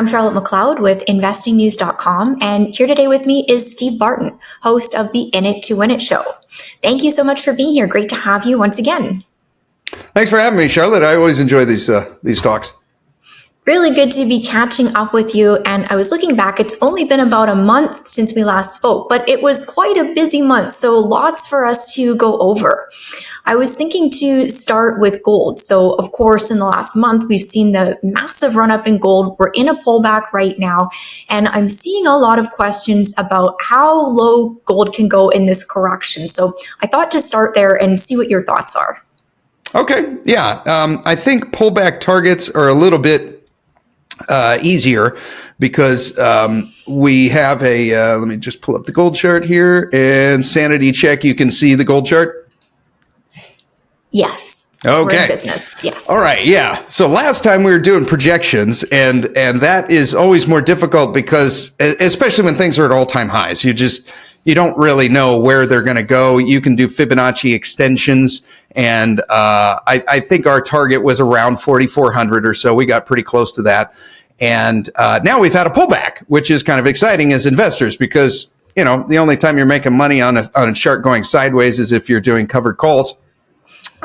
I'm Charlotte McLeod with investingnews.com, and here today with me is Steve Barton, host of the In It to Win It show. Thank you so much for being here. Great to have you once again. Thanks for having me, Charlotte. I always enjoy these talks. Really good to be catching up with you. And I was looking back, it's only been about a month since we last spoke, but it was quite a busy month. So lots for us to go over. I was thinking to start with gold. So of course, in the last month, we've seen the massive run up in gold. We're in a pullback right now. And I'm seeing a lot of questions about how low gold can go in this correction. So I thought to start there and see what your thoughts are. Okay. Yeah. I think pullback targets are a little bit easier because we have a, let me just pull up the gold chart here and sanity check. You can see the gold chart. Yes. Okay. We're in business. Yes. All right. Yeah. So last time we were doing projections and that is always more difficult because especially when things are at all-time highs, you don't really know where they're going to go. You can do Fibonacci extensions. And I think our target was around 4,400 or so. We got pretty close to that. And now we've had a pullback, which is kind of exciting as investors because, you know, the only time you're making money on a chart going sideways is if you're doing covered calls.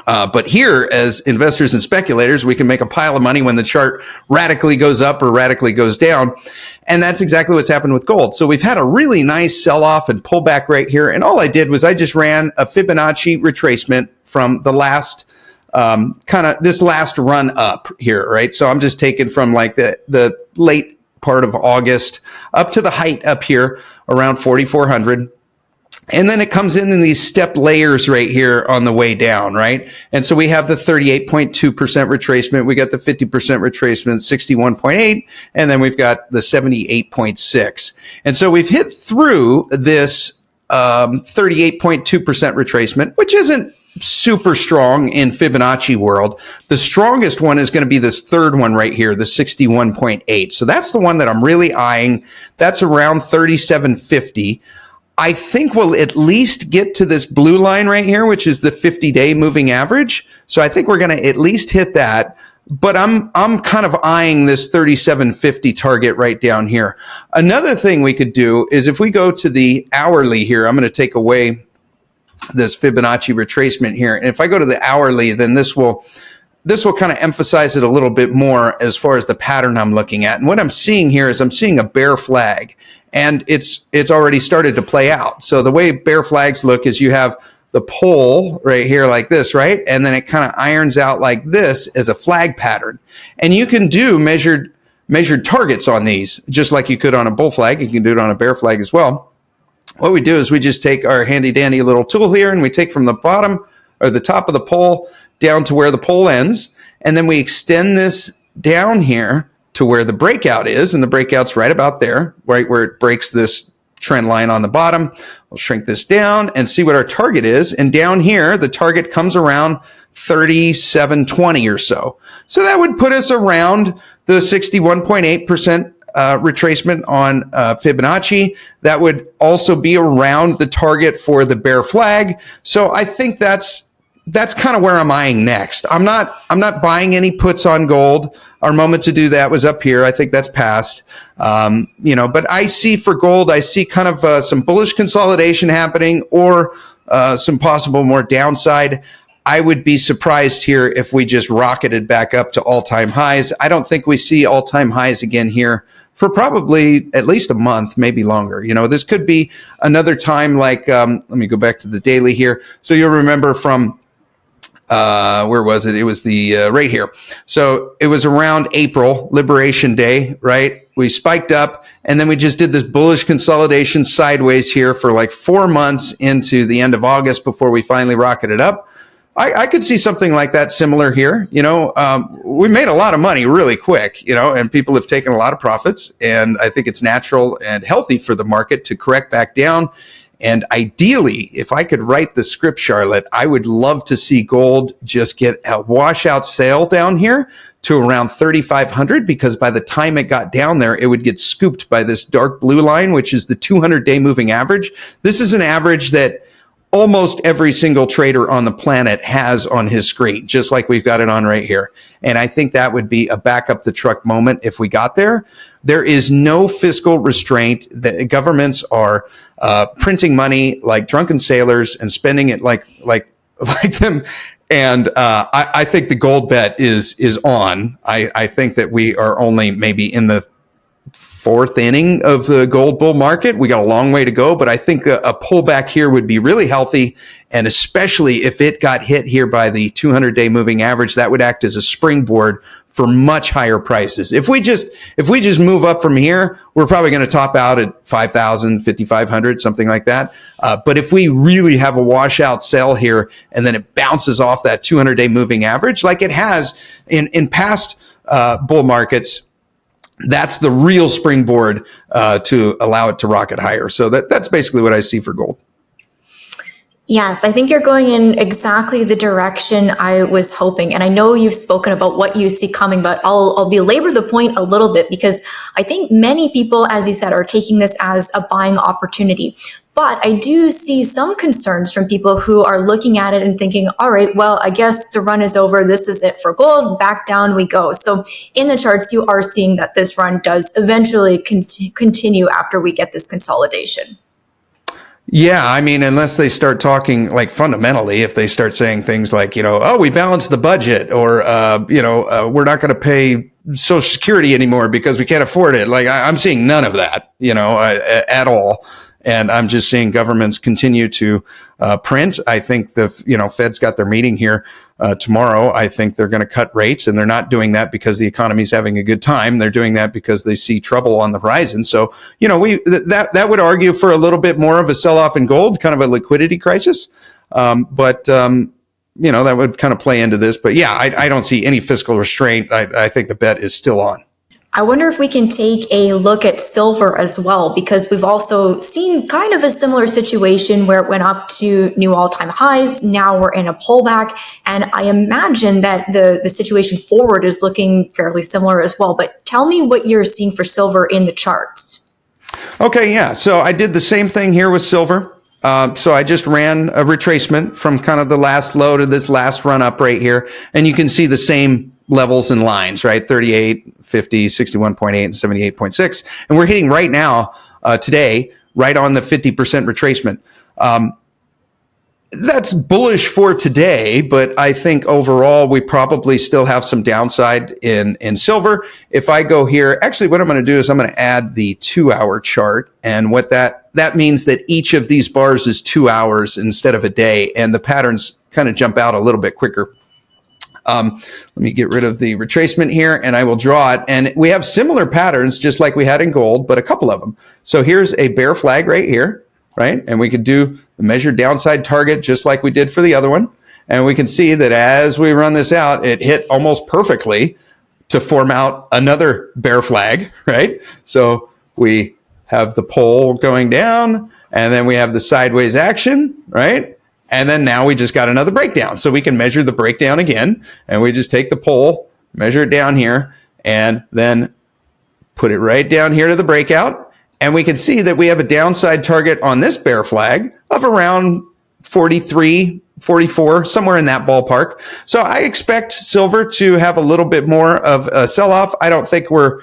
But here, as investors and speculators, we can make a pile of money when the chart radically goes up or radically goes down. And that's exactly what's happened with gold. So we've had a really nice sell-off and pullback right here. And all I did was I just ran a Fibonacci retracement from the last this last run up here, right? So I'm just taking from like the late part of August up to the height up here around 4,400. And then it comes in these step layers right here on the way down, right? And so we have the 38.2% retracement. We got the 50% retracement, 61.8, and then we've got the 78.6. And so we've hit through this 38.2% retracement, which isn't super strong in Fibonacci world. The strongest one is going to be this third one right here, the 61.8. So that's the one that I'm really eyeing. That's around 3750. I think we'll at least get to this blue line right here, which is the 50-day moving average. So I think we're going to at least hit that. But I'm kind of eyeing this 3750 target right down here. Another thing we could do is if we go to the hourly here, I'm going to take away this Fibonacci retracement here. And if I go to the hourly, then this will kind of emphasize it a little bit more as far as the pattern I'm looking at. And what I'm seeing here is I'm seeing a bear flag. And it's already started to play out. So the way bear flags look is you have the pole right here like this, right? And then it kind of irons out like this as a flag pattern. And you can do measured targets on these, just like you could on a bull flag. You can do it on a bear flag as well. What we do is we just take our handy dandy little tool here and we take from the bottom or the top of the pole down to where the pole ends. And then we extend this down here to where the breakout is, and the breakout's right about there, right where it breaks this trend line on the bottom. We'll shrink this down and see what our target is. And down here, the target comes around 3720 or so. So that would put us around the 61.8% retracement on Fibonacci. That would also be around the target for the bear flag. So I think that's kind of where I'm eyeing next. I'm not buying any puts on gold. Our moment to do that was up here. I think that's past. But I see for gold, I see kind of some bullish consolidation happening or some possible more downside. I would be surprised here if we just rocketed back up to all-time highs. I don't think we see all-time highs again here for probably at least a month, maybe longer. You know, this could be another time like, let me go back to the daily here. So you'll remember from where was it? It was the right here. So it was around April, Liberation Day, right? We spiked up and then we just did this bullish consolidation sideways here for like 4 months into the end of August before we finally rocketed up. I could see something like that similar here. You know, we made a lot of money really quick, you know, and people have taken a lot of profits. And I think it's natural and healthy for the market to correct back down. And ideally, if I could write the script, Charlotte, I would love to see gold just get a washout sale down here to around 3,500, because by the time it got down there, it would get scooped by this dark blue line, which is the 200-day moving average. This is an average that almost every single trader on the planet has on his screen, just like we've got it on right here. And I think that would be a back up the truck moment if we got there. There is no fiscal restraint. The governments are printing money like drunken sailors and spending it like them. And I think the gold bet is on. I think that we are only maybe in the fourth inning of the gold bull market. We got a long way to go, but I think a pullback here would be really healthy. And especially if it got hit here by the 200-day moving average, that would act as a springboard for much higher prices. If we just move up from here, we're probably going to top out at 5,000, 5,500, something like that. But if we really have a washout sell here and then it bounces off that 200-day moving average, like it has in past bull markets, that's the real springboard to allow it to rocket higher. So that's basically what I see for gold. Yes, I think you're going in exactly the direction I was hoping. And I know you've spoken about what you see coming, but I'll belabor the point a little bit because I think many people, as you said, are taking this as a buying opportunity. But I do see some concerns from people who are looking at it and thinking, all right, well, I guess the run is over. This is it for gold. Back down we go. So in the charts, you are seeing that this run does eventually continue after we get this consolidation. Yeah, I mean, unless they start talking like fundamentally, if they start saying things like, oh, we balanced the budget, or, we're not going to pay Social Security anymore because we can't afford it. Like I'm seeing none of that, at all. And I'm just seeing governments continue to print. I think the Fed's got their meeting here tomorrow. I think they're going to cut rates, and they're not doing that because the economy's having a good time. They're doing that because they see trouble on the horizon. So that would argue for a little bit more of a sell-off in gold, kind of a liquidity crisis. But that would kind of play into this. But yeah, I don't see any fiscal restraint. I think the bet is still on. I wonder if we can take a look at silver as well, because we've also seen kind of a similar situation where it went up to new all-time highs. Now we're in a pullback, and I imagine that the situation forward is looking fairly similar as well. But tell me what you're seeing for silver in the charts. Okay, yeah. So I did the same thing here with silver. So I just ran a retracement from kind of the last low to this last run up right here, and you can see the same levels and lines, right? 38, 50, 61.8, and 78.6. And we're hitting right now, today, right on the 50% retracement. That's bullish for today, but I think overall we probably still have some downside in silver. If I go here, actually what I'm going to do is I'm going to add the 2-hour chart. And what that means that each of these bars is 2 hours instead of a day. And the patterns kind of jump out a little bit quicker. Let me get rid of the retracement here, and I will draw it. And we have similar patterns, just like we had in gold, but a couple of them. So here's a bear flag right here, right? And we could do the measured downside target just like we did for the other one. And we can see that as we run this out, it hit almost perfectly to form out another bear flag, right? So we have the pole going down, and then we have the sideways action, right? And then now we just got another breakdown. So we can measure the breakdown again, and we just take the pole, measure it down here, and then put it right down here to the breakout. And we can see that we have a downside target on this bear flag of around 43, 44, somewhere in that ballpark. So I expect silver to have a little bit more of a sell-off. I don't think we're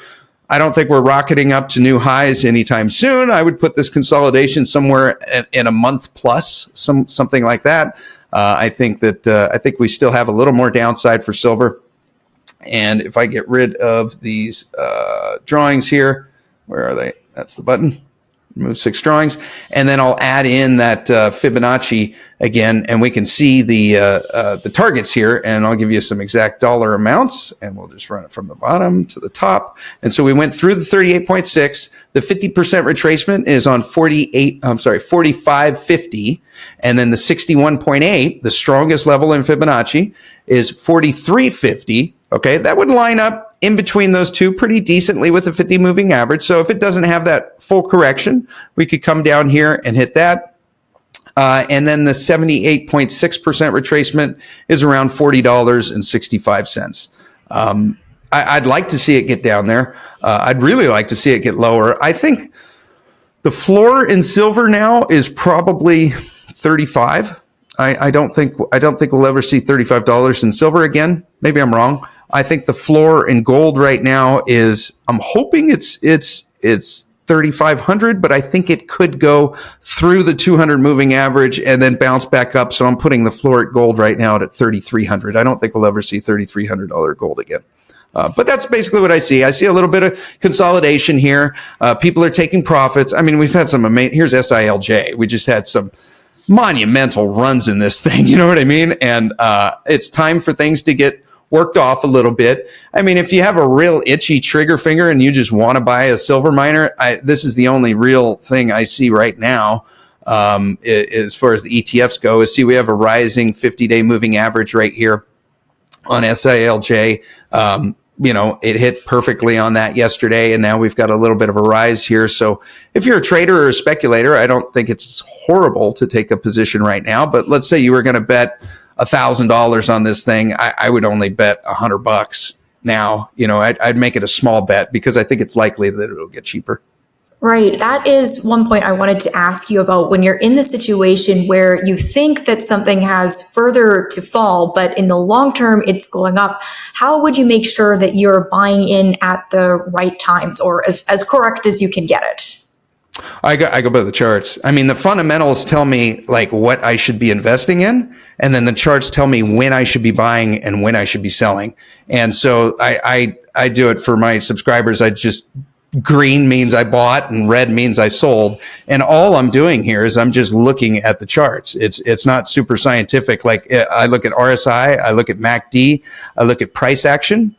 rocketing up to new highs anytime soon. I would put this consolidation somewhere in a month plus, something like that. I think we still have a little more downside for silver. And if I get rid of these drawings here, where are they? That's the button. Remove 6 drawings, and then I'll add in that Fibonacci again, and we can see the targets here, and I'll give you some exact dollar amounts, and we'll just run it from the bottom to the top. And so we went through the 38.6. The 50% retracement is on 45.50, and then the 61.8, the strongest level in Fibonacci, is 43.50. Okay, that would line up in between those two pretty decently with the 50 moving average. So if it doesn't have that full correction, we could come down here and hit that. And then the 78.6% retracement is around $40.65. I'd like to see it get down there. I'd really like to see it get lower. I think the floor in silver now is probably 35. I don't think we'll ever see $35 in silver again. Maybe I'm wrong. I think the floor in gold right now is, I'm hoping it's 3,500, but I think it could go through the 200 moving average and then bounce back up. So I'm putting the floor at gold right now at 3,300. I don't think we'll ever see $3,300 gold again. But that's basically what I see. I see a little bit of consolidation here. People are taking profits. I mean, we've had some amazing, here's SILJ. We just had some monumental runs in this thing. You know what I mean? And it's time for things to get worked off a little bit. I mean, if you have a real itchy trigger finger and you just want to buy a silver miner, this is the only real thing I see right now. As far as the ETFs go, is see we have a rising 50-day moving average right here on SILJ. It hit perfectly on that yesterday, and now we've got a little bit of a rise here. So if you're a trader or a speculator, I don't think it's horrible to take a position right now. But let's say you were going to bet $1,000 on this thing. I would only bet $100 now. I'd make it a small bet because I think it's likely that it'll get cheaper. Right. That is one point I wanted to ask you about. When you're in the situation where you think that something has further to fall, but in the long term, it's going up, how would you make sure that you're buying in at the right times, or as correct as you can get it? I go by the charts. I mean, the fundamentals tell me like what I should be investing in, and then the charts tell me when I should be buying and when I should be selling. And so I do it for my subscribers. I just, green means I bought and red means I sold. And all I'm doing here is I'm just looking at the charts. It's not super scientific. Like I look at RSI, I look at MACD, I look at price action,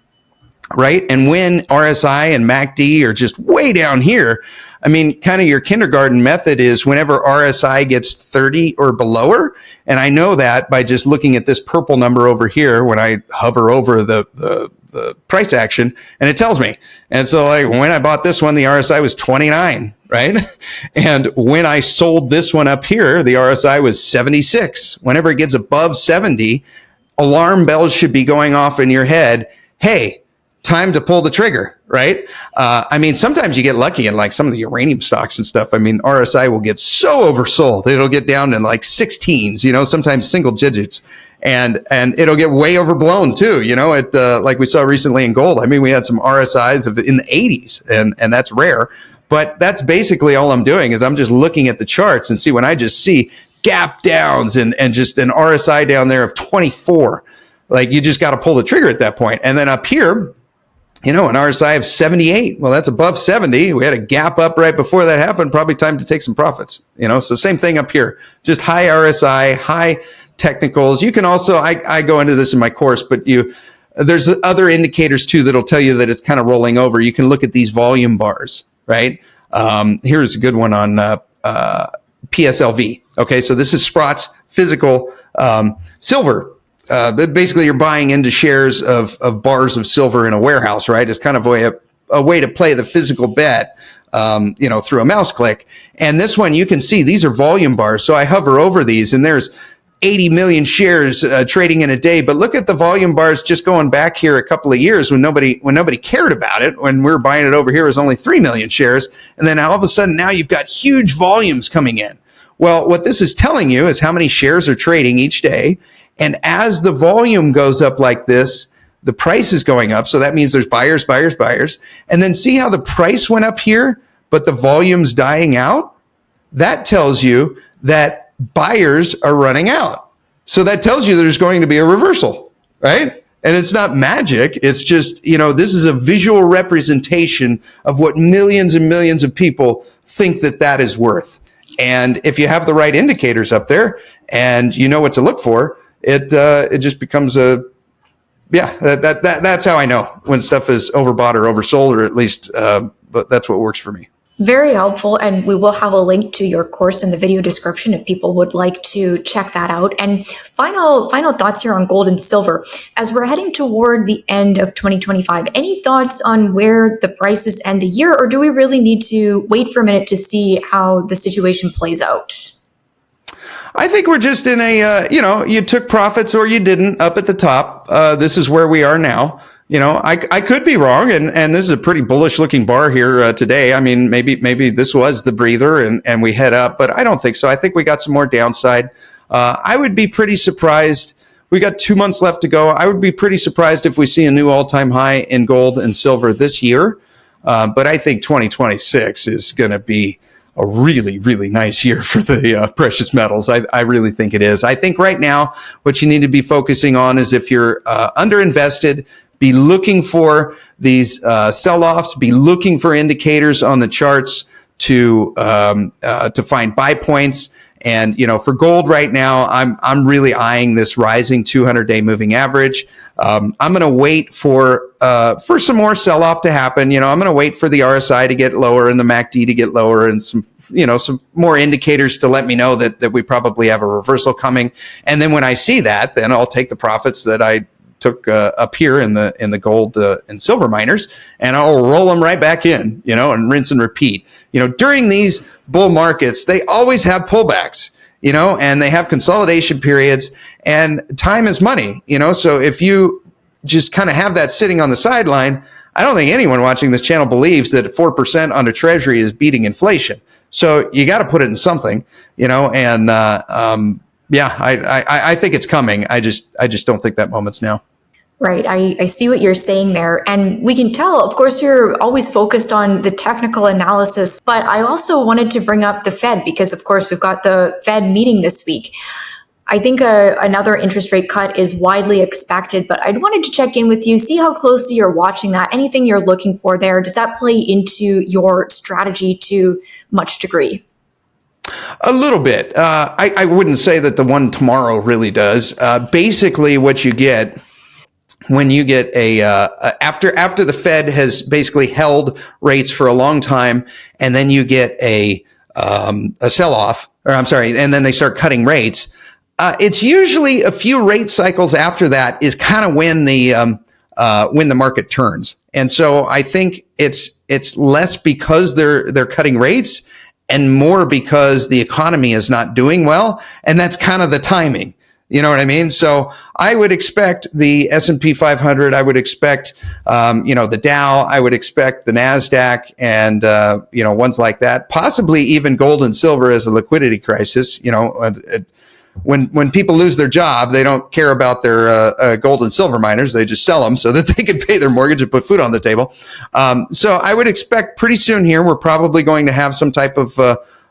right? And when RSI and MACD are just way down here, I mean, kind of your kindergarten method is whenever RSI gets 30 or below, and I know that by just looking at this purple number over here when I hover over the price action, and it tells me. And so like when I bought this one, the RSI was 29, right? And when I sold this one up here, the RSI was 76. Whenever it gets above 70, alarm bells should be going off in your head. Hey, time to pull the trigger, right? I mean, sometimes you get lucky in like some of the uranium stocks and stuff. I mean, RSI will get so oversold. It'll get down in like 16s, sometimes single digits. And it'll get way overblown too, like we saw recently in gold. I mean, we had some RSIs in the 80s, and that's rare. But that's basically all I'm doing is I'm just looking at the charts and see when I just see gap downs and just an RSI down there of 24, like you just got to pull the trigger at that point. And then up here, an RSI of 78. Well, that's above 70. We had a gap up right before that happened. Probably time to take some profits, So same thing up here, just high RSI, high technicals. You can also, I go into this in my course, but there's other indicators too that'll tell you that it's kind of rolling over. You can look at these volume bars, right? Here's a good one on PSLV. Okay, so this is Sprott's physical silver. Basically, you're buying into shares of bars of silver in a warehouse, right? It's kind of a way to play the physical bet, through a mouse click. And this one, you can see these are volume bars. So I hover over these, and there's 80 million shares trading in a day. But look at the volume bars just going back here a couple of years when nobody cared about it. When we were buying it over here, it was only 3 million shares. And then all of a sudden, now you've got huge volumes coming in. Well, what this is telling you is how many shares are trading each day. And as the volume goes up like this, the price is going up. So that means there's buyers, buyers, buyers. And then see how the price went up here, but the volume's dying out? That tells you that buyers are running out. So that tells you there's going to be a reversal, right? And it's not magic. It's just, this is a visual representation of what millions and millions of people think that is worth. And if you have the right indicators up there and you know what to look for, it just becomes that's how I know when stuff is overbought or oversold, or at least but that's what works for me. Very helpful, and we will have a link to your course in the video description if people would like to check that out. And final thoughts here on gold and silver. As we're heading toward the end of 2025, any thoughts on where the prices end the year, or do we really need to wait for a minute to see how the situation plays out? I think we're just in you took profits or you didn't up at the top. This is where we are now. I could be wrong, and this is a pretty bullish looking bar here today. I mean, maybe this was the breather, and we head up, but I don't think so. I think we got some more downside. I would be pretty surprised. We got 2 months left to go. I would be pretty surprised if we see a new all-time high in gold and silver this year. But I think 2026 is going to be a really, really nice year for the precious metals. I really think it is. I think right now what you need to be focusing on is if you're underinvested, be looking for these sell-offs, be looking for indicators on the charts to find buy points. And, for gold right now, I'm really eyeing this rising 200-day moving average. I'm going to wait for some more sell-off to happen. I'm going to wait for the RSI to get lower and the MACD to get lower and some more indicators to let me know that we probably have a reversal coming. And then when I see that, then I'll take the profits that I took up here in the gold and silver miners, and I'll roll them right back in, and rinse and repeat. During these bull markets, they always have pullbacks, and they have consolidation periods, and time is money, so if you just kind of have that sitting on the sideline, I don't think anyone watching this channel believes that 4% on a treasury is beating inflation. So you got to put it in something, and I think it's coming. I just don't think that moment's now. Right. I see what you're saying there. And we can tell, of course, you're always focused on the technical analysis, but I also wanted to bring up the Fed because, of course, we've got the Fed meeting this week. I think another interest rate cut is widely expected, but I wanted to check in with you, see how closely you're watching that. Anything you're looking for there? Does that play into your strategy to much degree? A little bit. I wouldn't say that the one tomorrow really does. Basically, what you get when you get after the Fed has basically held rates for a long time, and then you get a sell-off, and then they start cutting rates. It's usually a few rate cycles after that is kind of when the market turns, and so I think it's less because they're cutting rates and more because the economy is not doing well, and that's kind of the timing. You know what I mean? So I would expect the S&P 500. I would expect, the Dow. I would expect the NASDAQ and, ones like that. Possibly even gold and silver as a liquidity crisis. When people lose their job, they don't care about their gold and silver miners. They just sell them so that they can pay their mortgage and put food on the table. So I would expect pretty soon here we're probably going to have some type of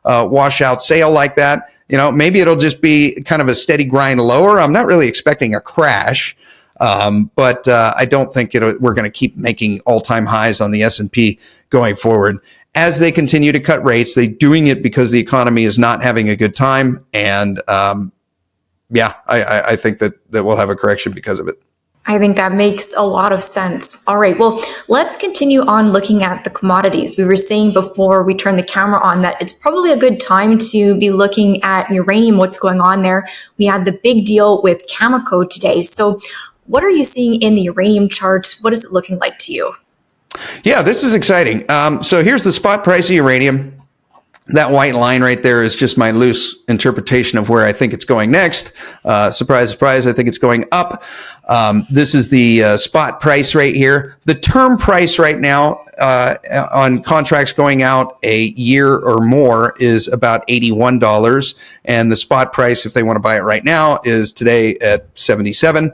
washout sale like that. Maybe it'll just be kind of a steady grind lower. I'm not really expecting a crash, but I don't think we're going to keep making all-time highs on the S&P going forward. As they continue to cut rates, they're doing it because the economy is not having a good time. And I think that we'll have a correction because of it. I think that makes a lot of sense. All right, well, let's continue on looking at the commodities. We were saying before we turned the camera on that it's probably a good time to be looking at uranium, what's going on there. We had the big deal with Cameco today. So what are you seeing in the uranium charts? What is it looking like to you? Yeah, this is exciting. So here's the spot price of uranium. That white line right there is just my loose interpretation of where I think it's going next. Surprise, surprise, I think it's going up. This is the spot price right here. The term price right now on contracts going out a year or more is about $81. And the spot price, if they want to buy it right now, is today at $77.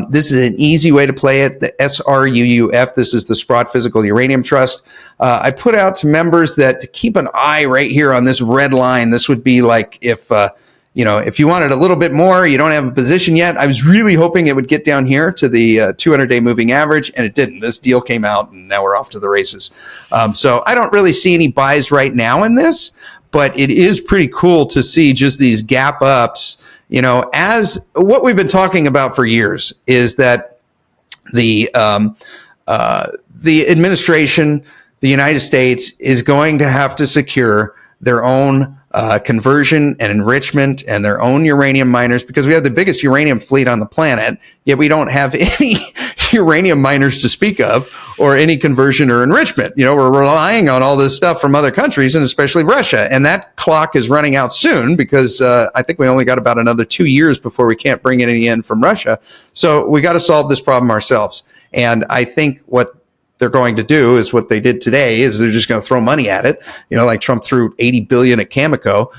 This is an easy way to play it. The SRUUF, this is the Sprott Physical Uranium Trust. I put out to members that to keep an eye right here on this red line. This would be like if you wanted a little bit more, you don't have a position yet. I was really hoping it would get down here to the 200-day moving average, and it didn't. This deal came out, and now we're off to the races. So I don't really see any buys right now in this, but it is pretty cool to see just these gap ups. As what we've been talking about for years is that the administration, the United States, is going to have to secure their own conversion and enrichment and their own uranium miners because we have the biggest uranium fleet on the planet, yet we don't have any uranium miners to speak of or any conversion or enrichment. We're relying on all this stuff from other countries and especially Russia. And that clock is running out soon because I think we only got about another 2 years before we can't bring any in from Russia. So we got to solve this problem ourselves. And I think what they're going to do is what they did today is they're just going to throw money at it. Like Trump threw $80 billion at Cameco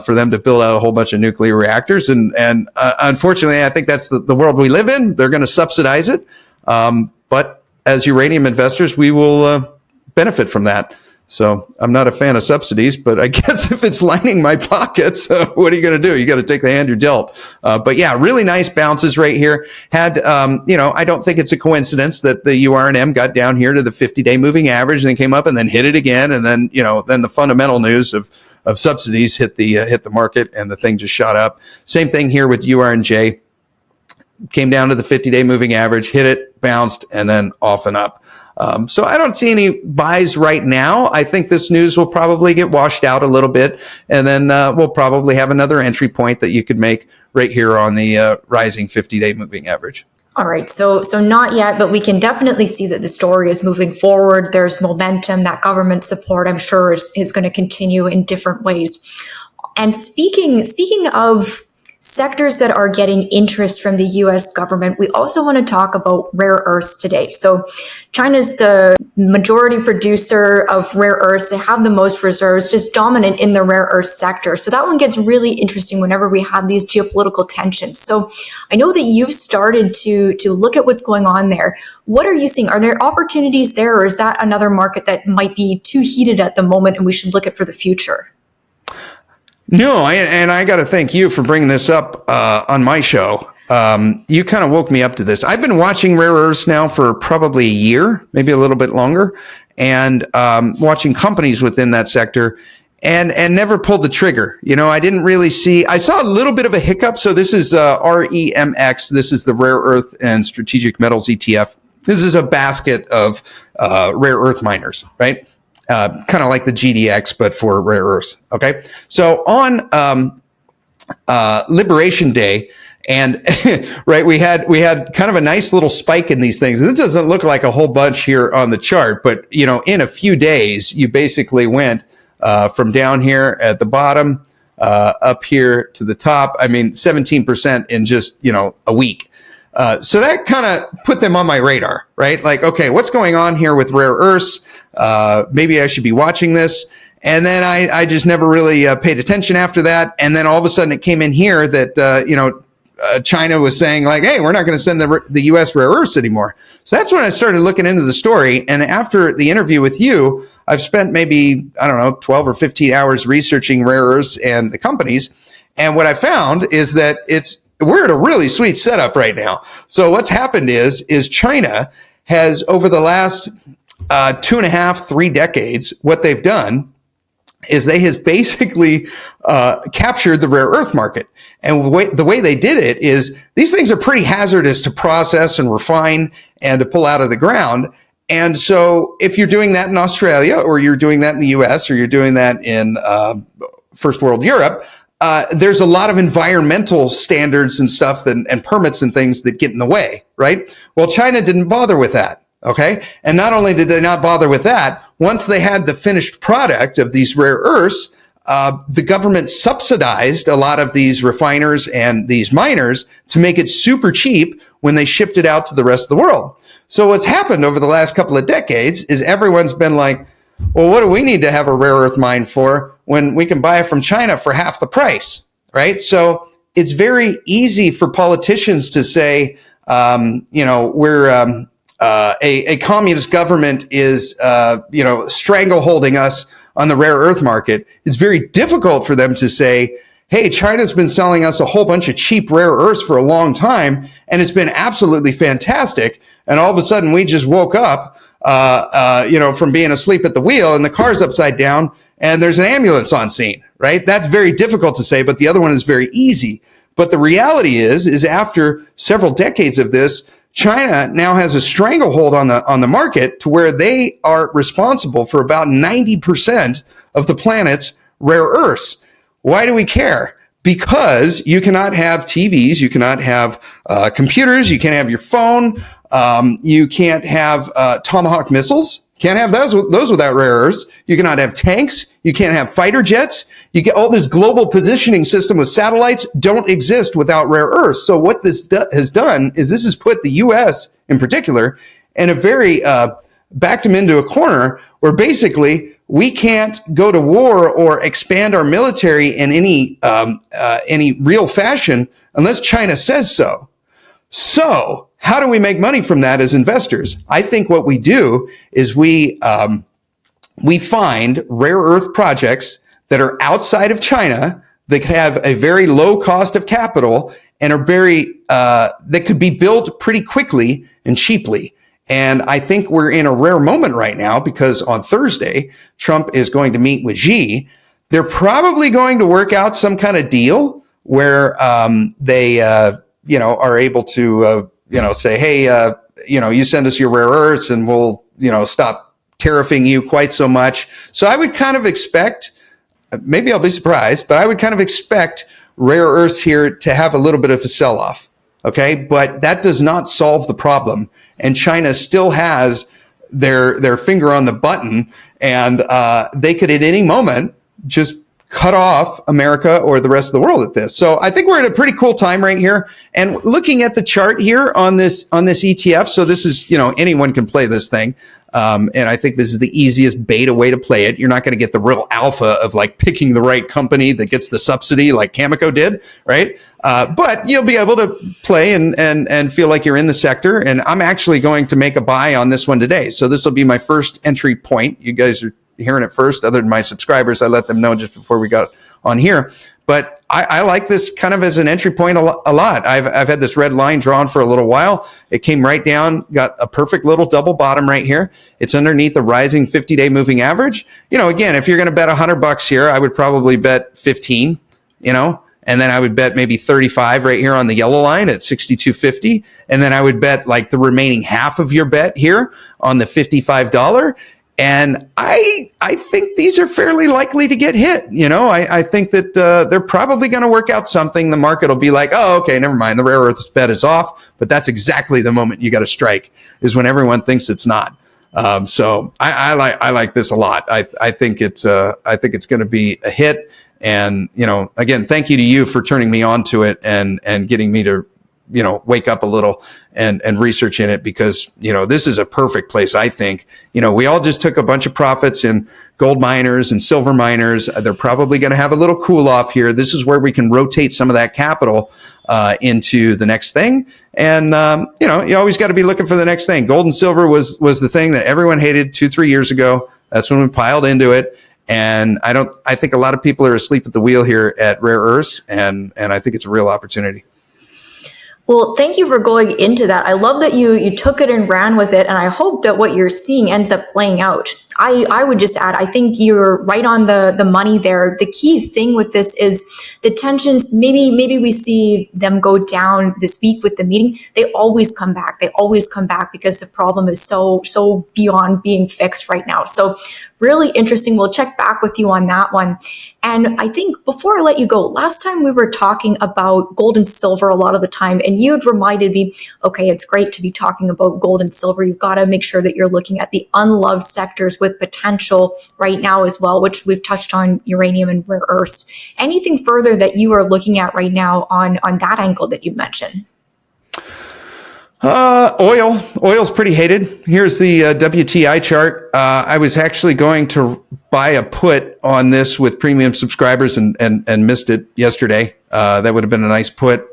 for them to build out a whole bunch of nuclear reactors. And unfortunately, I think that's the world we live in. They're going to subsidize it. But as uranium investors, we will benefit from that. So I'm not a fan of subsidies, but I guess if it's lining my pockets, what are you going to do? You got to take the hand you're dealt. But yeah, really nice bounces right here. Had, I don't think it's a coincidence that the URNM got down here to the 50-day moving average and then came up and then hit it again. And then, then the fundamental news of subsidies hit the market and the thing just shot up. Same thing here with URNJ. Came down to the 50-day moving average, hit it, bounced, and then off and up. So I don't see any buys right now. I think this news will probably get washed out a little bit, and then we'll probably have another entry point that you could make right here on the rising 50-day moving average. All right. So not yet, but we can definitely see that the story is moving forward. There's momentum. That government support, I'm sure, is going to continue in different ways. And speaking of sectors that are getting interest from the U.S. government, we also want to talk about rare earths today. So China's the majority producer of rare earths. They have the most reserves, just dominant in the rare earth sector. So that one gets really interesting whenever we have these geopolitical tensions. So I know that you've started to look at what's going on there. What are you seeing? Are there opportunities there, or is that another market that might be too heated at the moment and we should look at for the future? No, and I got to thank you for bringing this up on my show. You kind of woke me up to this. I've been watching rare earths now for probably a year, maybe a little bit longer, and watching companies within that sector and never pulled the trigger. I didn't really see, I saw a little bit of a hiccup. So this is REMX. This is the Rare Earth and Strategic Metals ETF. This is a basket of rare earth miners, right? Kind of like the GDX, but for rare earths. Okay. So on Liberation Day, and right, we had kind of a nice little spike in these things. And this doesn't look like a whole bunch here on the chart, but in a few days, you basically went from down here at the bottom up here to the top. I mean, 17% in just a week. So that kind of put them on my radar, right? Like, okay, what's going on here with rare earths? Maybe I should be watching this. And then I just never really paid attention after that. And then all of a sudden it came in here that, China was saying like, hey, we're not going to send the U.S. rare earths anymore. So that's when I started looking into the story. And after the interview with you, I've spent maybe, 12 or 15 hours researching rare earths and the companies. And what I found is that we're at a really sweet setup right now. So what's happened is China has, over the last 2.5, 3 decades, what they've done is they has basically captured the rare earth market. And the way they did it is these things are pretty hazardous to process and refine and to pull out of the ground. And so if you're doing that in Australia, or you're doing that in the US, or you're doing that in first world Europe, there's a lot of environmental standards and stuff and permits and things that get in the way, right? Well, China didn't bother with that. Okay. And not only did they not bother with that, once they had the finished product of these rare earths, the government subsidized a lot of these refiners and these miners to make it super cheap when they shipped it out to the rest of the world. So what's happened over the last couple of decades is everyone's been like, well, what do we need to have a rare earth mine for when we can buy it from China for half the price, right? So it's very easy for politicians to say, we're a communist government is, strangleholding us on the rare earth market. It's very difficult for them to say, hey, China's been selling us a whole bunch of cheap rare earths for a long time, and it's been absolutely fantastic. And all of a sudden we just woke up, from being asleep at the wheel and the car's upside down and there's an ambulance on scene, right? That's very difficult to say, but the other one is very easy. But the reality is after several decades of this, China now has a stranglehold on the market to where they are responsible for about 90% of the planet's rare earths. Why do we care? Because you cannot have TVs, you cannot have computers, you can't have your phone, you can't have Tomahawk missiles. Can't have those without rare earths. You cannot have tanks. You can't have fighter jets. You get all this global positioning system with satellites don't exist without rare earths. So what this has done is this has put the U.S. in particular in a very backed them into a corner where basically we can't go to war or expand our military in any real fashion unless China says so. So how do we make money from that as investors? I think what we do is we find rare earth projects that are outside of China that have a very low cost of capital and are that could be built pretty quickly and cheaply. And I think we're in a rare moment right now because on Thursday, Trump is going to meet with Xi. They're probably going to work out some kind of deal where they are able to say, hey, you send us your rare earths and we'll stop tariffing you quite so much. So I would kind of expect, maybe I'll be surprised, but I would kind of expect rare earths here to have a little bit of a sell-off. Okay, but that does not solve the problem. And China still has their finger on the button, and they could at any moment just cut off America or the rest of the world at this. So I think we're at a pretty cool time right here. And looking at the chart here on this ETF, so this is, anyone can play this thing. And I think this is the easiest beta way to play it. You're not going to get the real alpha of like picking the right company that gets the subsidy like Cameco did, right? But you'll be able to play and feel like you're in the sector. And I'm actually going to make a buy on this one today. So this will be my first entry point. You guys are hearing it first. Other than my subscribers, I let them know just before we got on here. But I like this kind of as an entry point a lot. I've had this red line drawn for a little while. It came right down, got a perfect little double bottom right here. It's underneath a rising 50-day moving average. Again, if you're going to bet $100 here, I would probably bet 15, and then I would bet maybe 35 right here on the yellow line at 62.50. And then I would bet like the remaining half of your bet here on the $55. And I think these are fairly likely to get hit. I think that they're probably going to work out something. The market will be like, oh, okay, never mind. The rare earths bet is off. But that's exactly the moment you got to strike, is when everyone thinks it's not. So I like this a lot. I think it's going to be a hit. And again, thank you to you for turning me on to it and getting me to wake up a little and research in it, because, this is a perfect place. I think, we all just took a bunch of profits in gold miners and silver miners. They're probably going to have a little cool off here. This is where we can rotate some of that capital into the next thing. And, you always got to be looking for the next thing. Gold and silver was the thing that everyone hated 2-3 years ago. That's when we piled into it. And I think a lot of people are asleep at the wheel here at rare earths. And I think it's a real opportunity. Well, thank you for going into that. I love that you took it and ran with it, and I hope that what you're seeing ends up playing out. I would just add, I think you're right on the money there. The key thing with this is the tensions. Maybe we see them go down this week with the meeting. They always come back. They always come back because the problem is so beyond being fixed right now. So really interesting. We'll check back with you on that one. And I think before I let you go, last time we were talking about gold and silver a lot of the time, and you had reminded me, okay, it's great to be talking about gold and silver. You've got to make sure that you're looking at the unloved sectors with potential right now as well, which we've touched on, uranium and rare earths. Anything further that you are looking at right now on that angle that you mentioned? Oil's pretty hated. Here's the WTI chart. I was actually going to buy a put on this with premium subscribers and missed it yesterday. That would have been a nice put.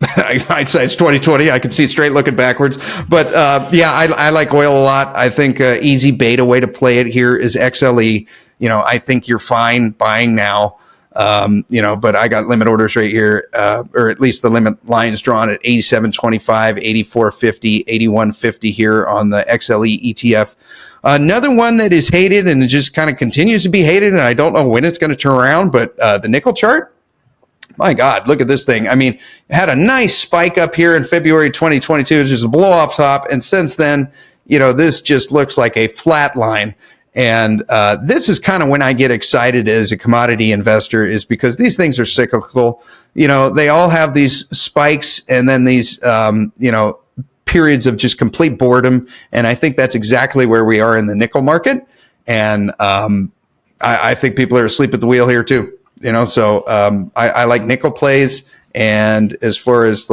Hindsight's 2020. I can see straight looking backwards, but I like oil a lot. I think easy beta way to play it here is XLE. I think you're fine buying now. But I got limit orders right here, or at least the limit line is drawn at 87.25, 84.50, 81.50 here on the XLE ETF. Another one that is hated and it just kind of continues to be hated, and I don't know when it's going to turn around, but the nickel chart. My God, look at this thing. I mean, it had a nice spike up here in February 2022, just a blow off top. And since then, this just looks like a flat line. And this is kind of when I get excited as a commodity investor, is because these things are cyclical. They all have these spikes and then these, periods of just complete boredom. And I think that's exactly where we are in the nickel market. And, I think people are asleep at the wheel here too. So I like nickel plays, and as far as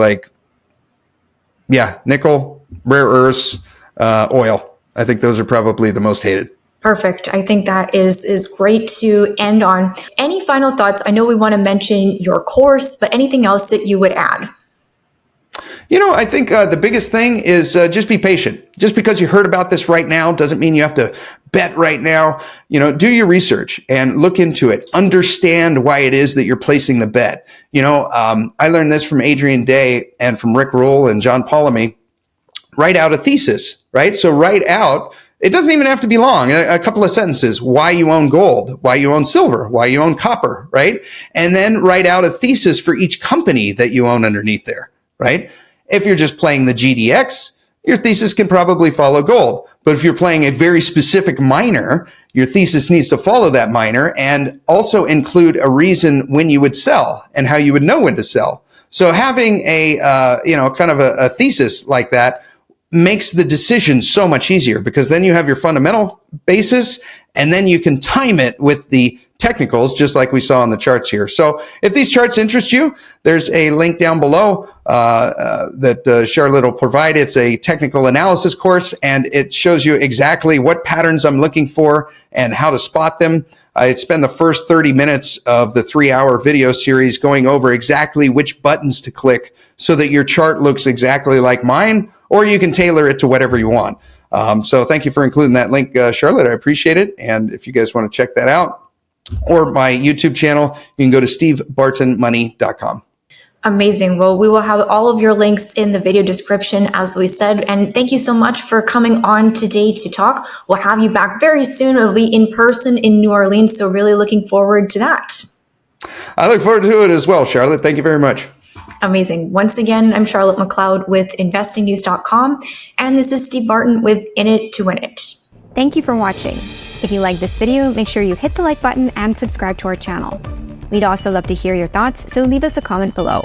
nickel, rare earths, oil. I think those are probably the most hated. Perfect. I think that is great to end on. Any final thoughts? I know we want to mention your course, but anything else that you would add? I think the biggest thing is just be patient. Just because you heard about this right now doesn't mean you have to bet right now. Do your research and look into it. Understand why it is that you're placing the bet. I learned this from Adrian Day and from Rick Rule and John Polemy. Write out a thesis, right? So write out, it doesn't even have to be long, a couple of sentences, why you own gold, why you own silver, why you own copper, right? And then write out a thesis for each company that you own underneath there, right? If you're just playing the GDX, your thesis can probably follow gold. But if you're playing a very specific miner, your thesis needs to follow that miner and also include a reason when you would sell and how you would know when to sell. So having a kind of a thesis like that makes the decision so much easier, because then you have your fundamental basis and then you can time it with the technicals, just like we saw on the charts here. So if these charts interest you, there's a link down below that Charlotte will provide. It's a technical analysis course, and it shows you exactly what patterns I'm looking for and how to spot them. I spend the first 30 minutes of the 3-hour video series going over exactly which buttons to click so that your chart looks exactly like mine, or you can tailor it to whatever you want. So thank you for including that link, Charlotte. I appreciate it. And if you guys want to check that out, or my YouTube channel, you can go to stevebartonmoney.com. Amazing. Well, we will have all of your links in the video description, as we said. And thank you so much for coming on today to talk. We'll have you back very soon. It'll be in person in New Orleans. So really looking forward to that. I look forward to it as well, Charlotte. Thank you very much. Amazing. Once again, I'm Charlotte McLeod with investingnews.com. And this is Steve Barton with In It to Win It. Thank you for watching. If you like this video, make sure you hit the like button and subscribe to our channel. We'd also love to hear your thoughts, so leave us a comment below.